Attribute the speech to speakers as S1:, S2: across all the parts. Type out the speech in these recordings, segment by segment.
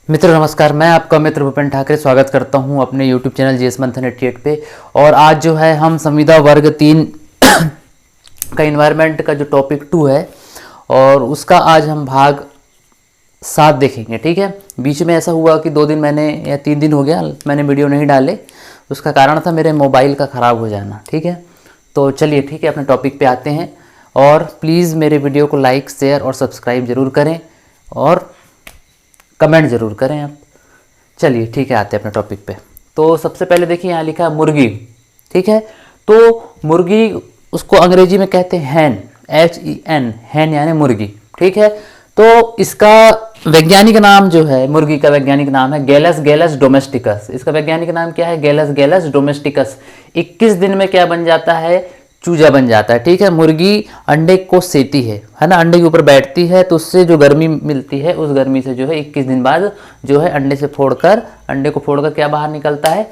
S1: मित्र नमस्कार, मैं आपका मित्र भूपेन ठाकरे स्वागत करता हूं अपने YouTube चैनल जीएस मंथन 88 पे। और आज जो है हम संविदा वर्ग 3 का इन्वायरमेंट का जो टॉपिक 2 है और उसका आज हम भाग 7 देखेंगे। ठीक है, बीच में ऐसा हुआ कि 2 दिन मैंने या 3 दिन हो गया मैंने वीडियो नहीं डाले। उसका कारण था मेरे मोबाइल का ख़राब हो जाना। ठीक है, तो चलिए ठीक है अपने टॉपिक पे आते हैं। और प्लीज़ मेरे वीडियो को लाइक शेयर और सब्सक्राइब ज़रूर करें और कमेंट ज़रूर करें आप। चलिए ठीक है आते हैं अपने टॉपिक पे। तो सबसे पहले देखिए यहाँ लिखा है मुर्गी। ठीक है, तो मुर्गी उसको अंग्रेजी में कहते हैं हैन, HEN, हैन यानी मुर्गी। ठीक है, तो इसका वैज्ञानिक नाम जो है, मुर्गी का वैज्ञानिक नाम है गैलस गैलस डोमेस्टिकस। इसका वैज्ञानिक नाम क्या है? गैलस गैलस डोमेस्टिकस। 21 दिन में क्या बन जाता है? चूजा बन जाता है। ठीक है, मुर्गी अंडे को सेती है ना, अंडे के ऊपर बैठती है तो उससे जो गर्मी मिलती है उस गर्मी से जो है 21 दिन बाद जो है अंडे को फोड़कर क्या बाहर निकलता है?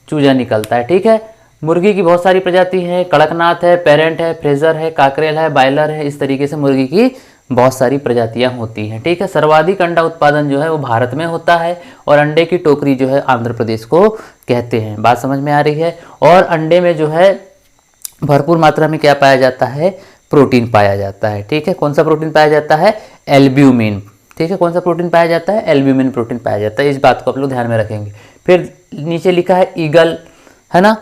S1: चूजा निकलता है। ठीक है, मुर्गी की बहुत सारी प्रजाति है, कड़कनाथ है, पेरेंट है, फ्रेजर है, काकरेल है, बायलर है। इस तरीके से मुर्गी की बहुत सारी प्रजातियां होती हैं। ठीक है, सर्वाधिक अंडा उत्पादन जो है वो भारत में होता है और अंडे की टोकरी जो है आंध्र प्रदेश को कहते हैं। बात समझ में आ रही है? और अंडे में जो है भरपूर मात्रा में क्या पाया जाता है? प्रोटीन पाया जाता है। ठीक है, कौन सा प्रोटीन पाया जाता है? एल्ब्यूमिन। ठीक है, कौन सा प्रोटीन पाया जाता है? एल्ब्यूमिन प्रोटीन पाया जाता है। इस बात को आप लोग ध्यान में रखेंगे। फिर नीचे लिखा है ईगल, है ना।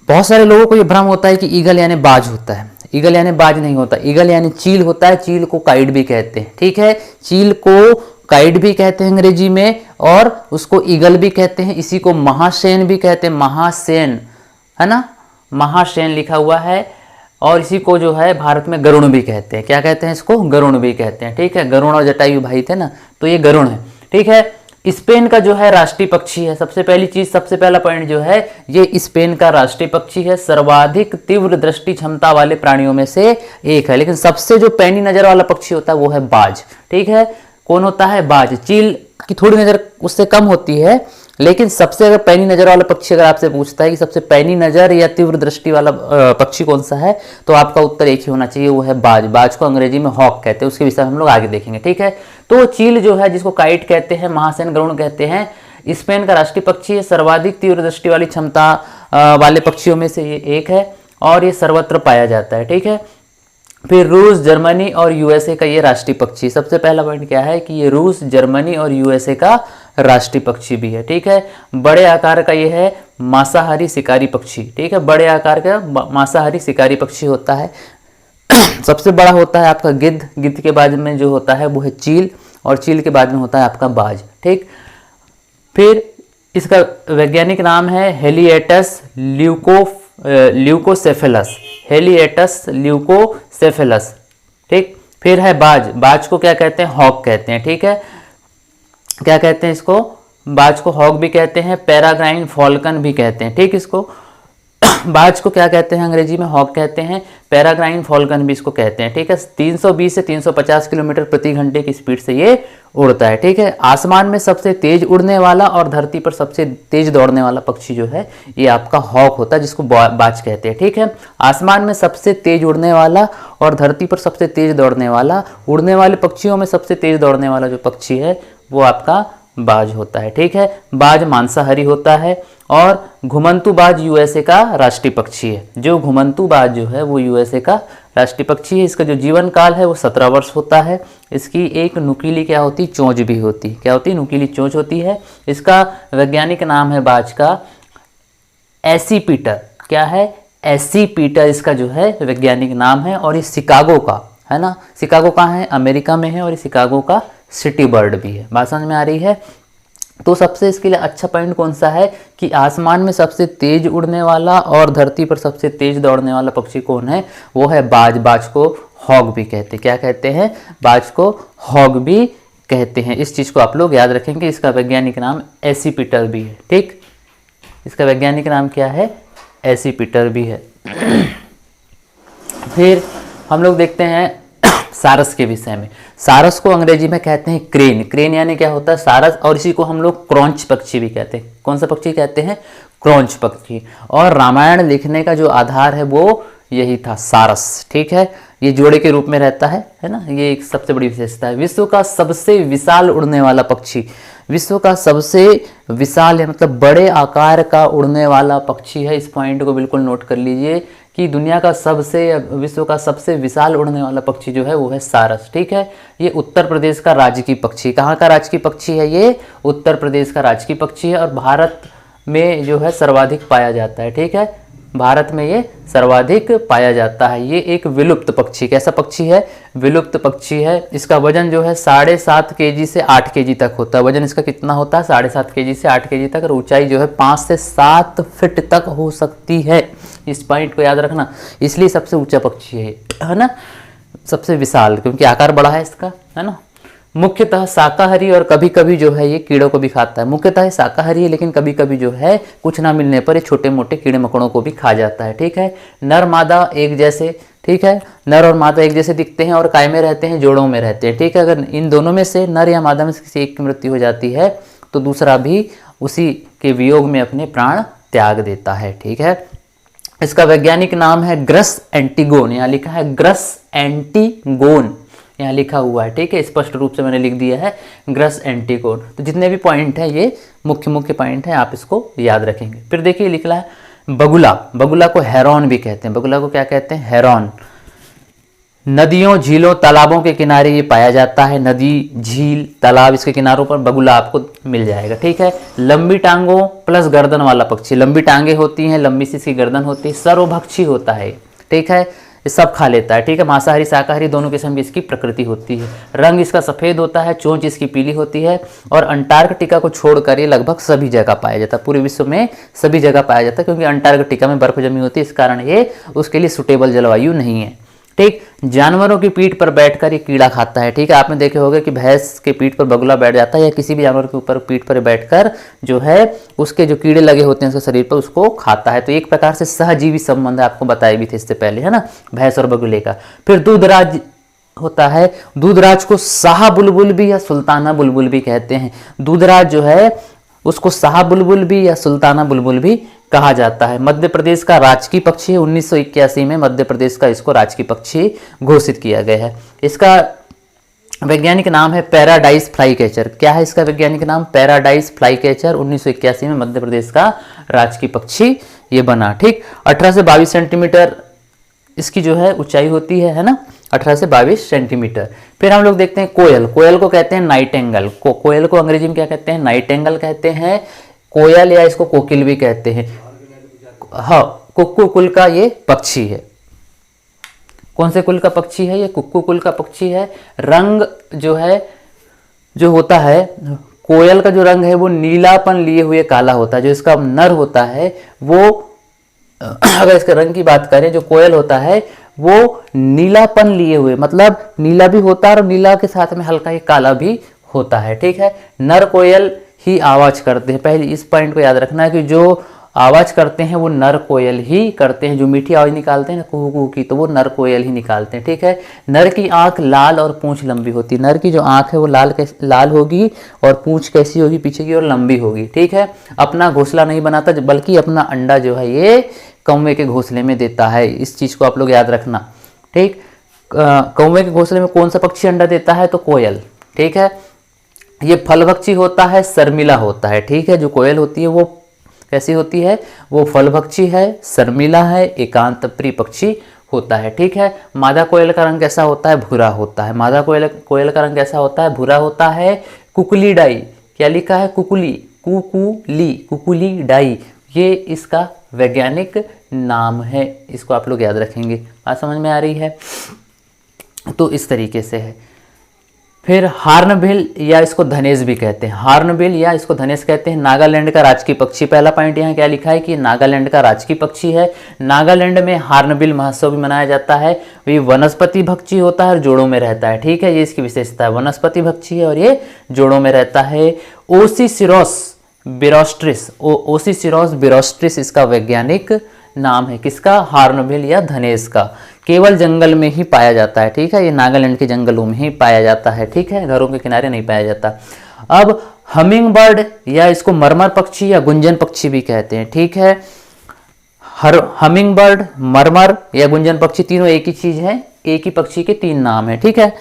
S1: बहुत सारे लोगों को ये भ्रम होता है कि ईगल यानी बाज होता है। ईगल यानी बाज नहीं होता, ईगल यानी चील होता है। चील को काइट भी कहते हैं। ठीक है, चील को काइट भी कहते हैं अंग्रेजी में और उसको ईगल भी कहते हैं। इसी को महासेन भी कहते हैं, महासेन, है ना, महासेन लिखा हुआ है। और इसी को जो है भारत में गरुण भी कहते हैं। क्या कहते हैं इसको? गरुण भी कहते हैं। ठीक है, गरुण और जटायु भाई थे ना, तो ये गरुण है। ठीक है, स्पेन का जो है राष्ट्रीय पक्षी है। सबसे पहली चीज, सबसे पहला पॉइंट जो है, ये स्पेन का राष्ट्रीय पक्षी है। सर्वाधिक तीव्र दृष्टि क्षमता वाले प्राणियों में से एक है। लेकिन सबसे जो पैनी नजर वाला पक्षी होता है वो है बाज। ठीक है, कौन होता है? बाज। चील की थोड़ी नजर उससे कम होती है, लेकिन सबसे अगर पैनी नजर वाला पक्षी अगर आपसे पूछता है कि सबसे पैनी नजर या तीव्र दृष्टि वाला पक्षी कौन सा है, तो आपका उत्तर एक ही होना चाहिए, वो है बाज। बाज को अंग्रेजी में हॉक कहते हैं, उसके विषय में हम लोग आगे देखेंगे। ठीक है, तो चील जो है जिसको काइट कहते हैं, महासेन गरुण कहते हैं, स्पेन का राष्ट्रीय पक्षी है। सर्वाधिक तीव्र दृष्टि वाली क्षमता वाले पक्षियों में से ये एक है और ये सर्वत्र पाया जाता है। ठीक है, फिर रूस, जर्मनी और यूएसए का ये राष्ट्रीय पक्षी। सबसे पहला पॉइंट क्या है कि ये रूस, जर्मनी और यूएसए का राष्ट्रीय पक्षी भी है। ठीक है, बड़े आकार का ये है मांसाहारी शिकारी पक्षी। ठीक है, बड़े आकार का मांसाहारी शिकारी पक्षी होता है। सबसे बड़ा होता है आपका गिद्ध, गिद्ध के बाद में जो होता है वो है चील और चील के बाद में होता है आपका बाज। ठीक, फिर इसका वैज्ञानिक नाम है हेलिएटस ल्यूकोसेफेलस, हेलिएटस ल्यूकोसेफेलस। ठीक, फिर है बाज। बाज को क्या कहते हैं? हॉक कहते हैं। ठीक है, क्या कहते हैं इसको? बाज को हॉक भी कहते हैं, पैराग्राइन फॉल्कन भी कहते हैं। ठीक, इसको बाज को क्या कहते हैं? अंग्रेजी में हॉक कहते हैं, पैराग्राइन फॉल्कन भी इसको कहते हैं। ठीक है, 320 से 350 किलोमीटर प्रति घंटे की स्पीड से ये उड़ता है। ठीक है, आसमान में सबसे तेज उड़ने वाला और धरती पर सबसे तेज दौड़ने वाला पक्षी जो है ये आपका हॉक होता है, जिसको बाज कहते हैं। ठीक है, आसमान में सबसे तेज उड़ने वाला और धरती पर सबसे तेज दौड़ने वाला, उड़ने वाले पक्षियों में सबसे तेज दौड़ने वाला जो पक्षी है वो आपका बाज होता है। ठीक है, बाज मांसाहारी होता है और घुमंतु बाज यूएसए का राष्ट्रीय पक्षी है। जो घुमंतु बाज जो है वो यूएसए का राष्ट्रीय पक्षी है। इसका जो जीवन काल है वो 17 वर्ष होता है। इसकी एक नुकीली क्या होती? चोंच भी होती। क्या होती? नुकीली चोंच होती है। इसका वैज्ञानिक नाम है बाज का एसीपीटर। क्या है? एसीपीटर इसका जो है वैज्ञानिक नाम है। और ये शिकागो का है ना, शिकागो कहाँ है? अमेरिका में है और ये शिकागो का सिटी बर्ड भी है। बात समझ में आ रही है? तो सबसे इसके लिए अच्छा पॉइंट कौन सा है कि आसमान में सबसे तेज उड़ने वाला और धरती पर सबसे तेज दौड़ने वाला पक्षी कौन है? वो है बाज। बाज को हॉग भी कहते हैं। क्या कहते हैं? बाज को हॉग भी कहते हैं। इस चीज़ को आप लोग याद रखेंगे। इसका वैज्ञानिक नाम एसीपीटर भी है। ठीक, इसका वैज्ञानिक नाम क्या है? एसीपीटर भी है। फिर हम लोग देखते हैं सारस के विषय में। सारस को अंग्रेजी में कहते हैं क्रेन। क्रेन यानी क्या होता है? सारस। और इसी को हम लोग क्रॉन्च पक्षी भी कहते हैं। कौन सा पक्षी कहते हैं? क्रॉन्च पक्षी। और रामायण लिखने का जो आधार है वो यही था, सारस। ठीक है, ये जोड़े के रूप में रहता है ना। ये एक सबसे बड़ी विशेषता है। विश्व का सबसे विशाल उड़ने वाला पक्षी विश्व का सबसे विशाल है, मतलब बड़े आकार का उड़ने वाला पक्षी है। इस पॉइंट को बिल्कुल नोट कर लीजिए कि दुनिया का विश्व का सबसे विशाल उड़ने वाला पक्षी जो है वो है सारस। ठीक है, ये उत्तर प्रदेश का राजकीय पक्षी। कहाँ का राजकीय पक्षी है? ये उत्तर प्रदेश का राजकीय पक्षी है और भारत में जो है सर्वाधिक पाया जाता है। ठीक है, भारत में ये सर्वाधिक पाया जाता है। ये एक विलुप्त पक्षी, कैसा पक्षी है? विलुप्त पक्षी है। इसका वजन जो है 7.5 kg से 8 kg तक होता है। वजन इसका कितना होता है? 7.5 kg से 8 kg तक। और ऊंचाई जो है 5 से 7 फीट तक हो सकती है। इस पॉइंट को याद रखना, इसलिए सबसे ऊंचा पक्षी है ना, सबसे विशाल, क्योंकि आकार बड़ा है इसका, है ना। मुख्यतः शाकाहारी और कभी कभी जो है ये कीड़ों को भी खाता है। मुख्यतः शाकाहारी है, लेकिन कभी कभी जो है कुछ ना मिलने पर ये छोटे मोटे कीड़े मकोड़ों को भी खा जाता है। ठीक है, नर मादा एक जैसे, ठीक है, नर और मादा एक जैसे दिखते हैं और काय में रहते हैं? जोड़ों में रहते हैं। ठीक है, अगर इन दोनों में से नर या मादा में से किसी एक की मृत्यु हो जाती है तो दूसरा भी उसी के वियोग में अपने प्राण त्याग देता है। ठीक है, इसका वैज्ञानिक नाम है ग्रस एंटीगोन। यहाँ लिखा है ग्रस एंटीगोन, यहाँ लिखा हुआ है। ठीक है, स्पष्ट रूप से मैंने लिख दिया है ग्रस एंटीगोन। तो जितने भी पॉइंट है ये मुख्य पॉइंट है, आप इसको याद रखेंगे। फिर देखिए लिखा है बगुला। बगुला को हेरॉन भी कहते हैं। बगुला को क्या कहते हैं? हेरॉन। नदियों, झीलों, तालाबों के किनारे ये पाया जाता है। नदी, झील, तालाब, इसके किनारों पर बगुला आपको मिल जाएगा। ठीक है, लंबी टांगों प्लस गर्दन वाला पक्षी। लंबी टांगे होती हैं, लंबी सी इसकी गर्दन होती है, सर्वभक्षी होता है। ठीक है, ये सब खा लेता है। ठीक है, मांसाहारी शाकाहारी दोनों किस्म की इसकी प्रकृति होती है। रंग इसका सफ़ेद होता है, चोंच इसकी पीली होती है और अंटार्कटिका को छोड़कर ये लगभग सभी जगह पाया जाता है। पूरे विश्व में सभी जगह पाया जाता है, क्योंकि अंटार्कटिका में बर्फ जमी होती है, इस कारण ये उसके लिए सुटेबल जलवायु नहीं है। ठीक, जानवरों की पीठ पर बैठकर ये कीड़ा खाता है। ठीक है, आपने देखे होंगे कि भैंस के पीठ पर बगुला बैठ जाता है या किसी भी जानवर के ऊपर पीठ पर बैठकर जो है उसके जो कीड़े लगे होते हैं उसके शरीर पर उसको खाता है। तो एक प्रकार से सहजीवी संबंध आपको बताए भी थे इससे पहले, है ना, भैंस और बगुले का। फिर दूधराज होता है। दूधराज को शाह बुलबुल भी या सुल्ताना बुलबुल भी कहते हैं। दूधराज जो है उसको शाह बुलबुल भी या सुल्ताना बुलबुल भी कहा जाता है। मध्य प्रदेश का राजकीय पक्षी है। 1981 में मध्य प्रदेश का इसको राजकीय पक्षी घोषित किया गया है। इसका वैज्ञानिक नाम है पैराडाइज फ्लाईकैचर। क्या है इसका वैज्ञानिक नाम? Paradise flycatcher. 1981 में मध्य प्रदेश का राजकीय पक्षी ये बना। ठीक, 18 से 22 सेंटीमीटर इसकी जो है ऊंचाई होती है ना, 18 से 22 सेंटीमीटर। फिर हम लोग देखते हैं कोयल। कोयल को कहते हैं नाइटेंगल। कोयल को अंग्रेजी में क्या कहते हैं? नाइटेंगल कहते हैं। कोयल या इसको कोकिल भी कहते हैं। हाँ, कुक्कू कुल का ये पक्षी है। कौन से कुल का पक्षी है? ये कुक्कू कुल का पक्षी है। रंग जो है जो होता है कोयल का जो रंग है वो नीलापन लिए हुए काला होता है। जो इसका नर होता है वो अगर इसके रंग की बात करें, जो कोयल होता है वो नीलापन लिए हुए, मतलब नीला भी होता है और नीला के साथ में हल्का ही काला भी होता है। ठीक है, नर कोयल ही आवाज करते हैं। पहले इस पॉइंट को याद रखना है कि जो आवाज करते हैं वो नर कोयल ही करते हैं। जो मीठी आवाज निकालते हैं ना कुहू कुहू की, तो वो नर कोयल ही निकालते हैं। ठीक है, नर की आंख लाल और पूंछ लंबी होती है। नर की जो आंख है वो लाल होगी और पूंछ कैसी होगी? पीछे की ओर लंबी होगी। ठीक है, अपना घोंसला नहीं बनाता बल्कि अपना अंडा जो है ये कौवे के घोंसले में देता है। इस चीज को आप लोग याद रखना। ठीक, कौवे के घोंसले में कौन सा पक्षी अंडा देता है? तो कोयल। ठीक है, ये फलभक्षी होता है, शर्मिला होता है। ठीक है, जो कोयल होती है वो कैसी होती है? वो फलभक्षी है, शर्मिला है, एकांत प्रिय पक्षी होता है। ठीक है, मादा कोयल का रंग कैसा होता है? भूरा होता है। मादा कोयल का रंग कैसा होता है? भूरा होता है। कुकुली डाई, क्या लिखा है? कुकुली, कुकुली डाई, ये इसका वैज्ञानिक नाम है। इसको आप लोग याद रखेंगे। बात समझ में आ रही है? तो इस तरीके से है। फिर हार्नबिल या इसको धनेश भी कहते हैं। हार्नबिल या इसको धनेश कहते हैं। नागालैंड का राजकीय पक्षी। पहला पॉइंट यहाँ क्या लिखा है कि नागालैंड का राजकीय पक्षी है। नागालैंड में हार्नबिल महोत्सव भी मनाया जाता है। ये वनस्पति भक्षी होता है और जोड़ों में रहता है। ठीक है, ये इसकी विशेषता है, वनस्पति भक्षी है और ये जोड़ों में रहता है। ओसिसिरोस बिरोस्ट्रिस इसका वैज्ञानिक नाम है। किसका? हार्नबिल या धनेश का। केवल जंगल में ही पाया जाता है। ठीक है, ये नागालैंड के जंगलों में ही पाया जाता है। ठीक है, घरों के किनारे नहीं पाया जाता। अब हमिंग बर्ड या इसको मरमर पक्षी या गुंजन पक्षी भी कहते हैं। ठीक है, हमिंग बर्ड, मरमर या गुंजन पक्षी तीनों एक ही चीज है, एक ही पक्षी के तीन नाम है। ठीक है,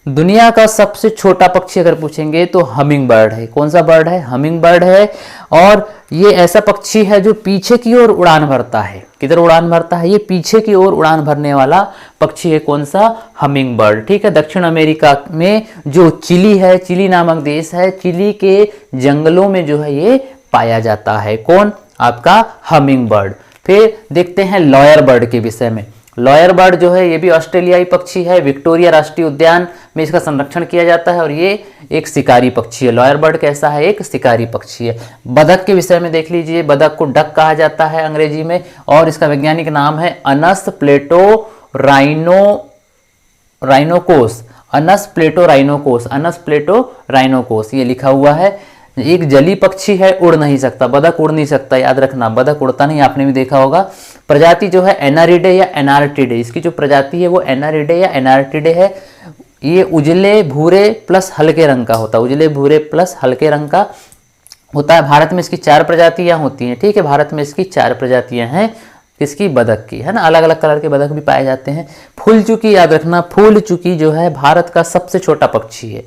S1: दुनिया का सबसे छोटा पक्षी अगर पूछेंगे तो हमिंग बर्ड है। कौन सा बर्ड है? हमिंग बर्ड है। और ये ऐसा पक्षी है जो पीछे की ओर उड़ान भरता है। किधर उड़ान भरता है? ये पीछे की ओर उड़ान भरने वाला पक्षी है। कौन सा? Humming bird. ठीक है। दक्षिण अमेरिका में जो चिली है, चिली नामक देश है, चिली के जंगलों में जो है ये पाया जाता है। कौन? आपका हमिंग बर्ड। फिर देखते हैं लॉयर बर्ड के विषय में। लॉयर बर्ड जो है ये भी ऑस्ट्रेलियाई पक्षी है। विक्टोरिया राष्ट्रीय उद्यान में इसका संरक्षण किया जाता है और ये एक शिकारी पक्षी है। लॉयर बर्ड कैसा है? एक शिकारी पक्षी है। बतख के विषय में देख लीजिए। बतख को डक कहा जाता है अंग्रेजी में और इसका वैज्ञानिक नाम है अनस प्लेटो राइनोकोस। अनस प्लेटो राइनोकोस, अनस प्लेटो राइनोकोस ये लिखा हुआ है। एक जली पक्षी है, उड़ नहीं सकता। बतख उड़ नहीं सकता, याद रखना, बतख उड़ता नहीं, आपने भी देखा होगा। प्रजाति जो है एनारिडे या एनार्टिडे, इसकी जो प्रजाति है वो एनारिडे या एनार्टिडे है। ये उजले भूरे प्लस हल्के रंग का होता है, उजले भूरे प्लस हल्के रंग का होता है। भारत में इसकी 4 प्रजातियां होती हैं। ठीक है, भारत में इसकी 4 प्रजातियां हैं। किसकी? बतख की, है ना। अलग अलग कलर के बतख भी पाए जाते हैं। फूल चुकी, याद रखना, फूल चुकी जो है भारत का सबसे छोटा पक्षी है।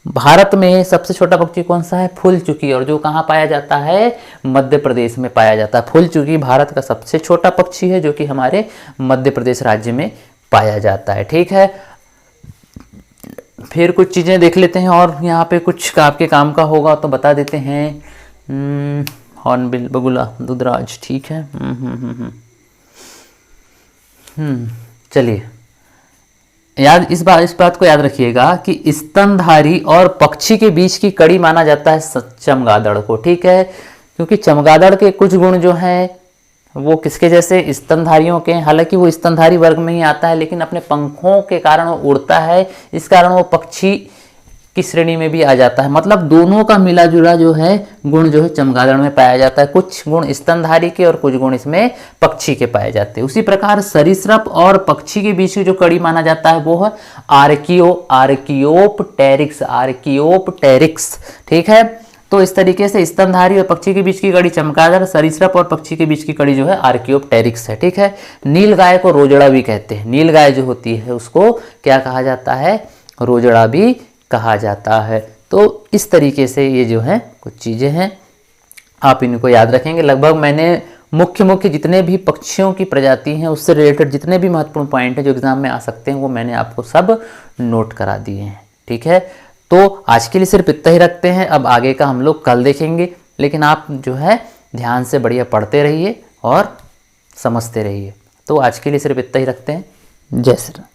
S1: भारत में सबसे छोटा पक्षी कौन सा है? फूल चुकी। और जो कहाँ पाया जाता है? मध्य प्रदेश में पाया जाता है। फूल चुकी भारत का सबसे छोटा पक्षी है जो कि हमारे मध्य प्रदेश राज्य में पाया जाता है। ठीक है, फिर कुछ चीज़ें देख लेते हैं और यहाँ पे कुछ आपके काम का होगा तो बता देते हैं। हॉर्नबिल, बगुला, दुधराज। ठीक है। चलिए, इस बात को याद रखिएगा कि स्तनधारी और पक्षी के बीच की कड़ी माना जाता है चमगादड़ को। ठीक है, क्योंकि चमगादड़ के कुछ गुण जो हैं वो किसके जैसे? स्तनधारियों के। हालांकि वो स्तनधारी वर्ग में ही आता है, लेकिन अपने पंखों के कारण वो उड़ता है, इस कारण वो पक्षी की श्रेणी में भी आ जाता है। मतलब दोनों का मिला जुला जो है गुण जो है चमगादड़ में पाया जाता है। कुछ गुण स्तनधारी के और कुछ गुण इसमें पक्षी के पाए जाते हैं। उसी प्रकार सरीसृप और पक्षी के बीच की जो कड़ी माना जाता है वो है आर्कियोप्टेरिक्स। ठीक है, तो इस तरीके से स्तनधारी और पक्षी के बीच की कड़ी चमगादड़, सरीसृप और पक्षी के बीच की कड़ी जो है आर्कियोप्टेरिक्स है। ठीक है, नील गाय को रोजड़ा भी कहते हैं। नील गाय जो होती है उसको क्या कहा जाता है? रोजड़ा भी कहा जाता है। तो इस तरीके से ये जो है कुछ चीज़ें हैं, आप इनको याद रखेंगे। लगभग मैंने मुख्य जितने भी पक्षियों की प्रजाति हैं उससे रिलेटेड जितने भी महत्वपूर्ण पॉइंट हैं जो एग्जाम में आ सकते हैं वो मैंने आपको सब नोट करा दिए हैं। ठीक है, तो आज के लिए सिर्फ इतना ही रखते हैं। अब आगे का हम लोग कल देखेंगे, लेकिन आप जो है ध्यान से बढ़िया पढ़ते रहिए और समझते रहिए। तो आज के लिए सिर्फ इतना ही रखते हैं। जय श्री राम।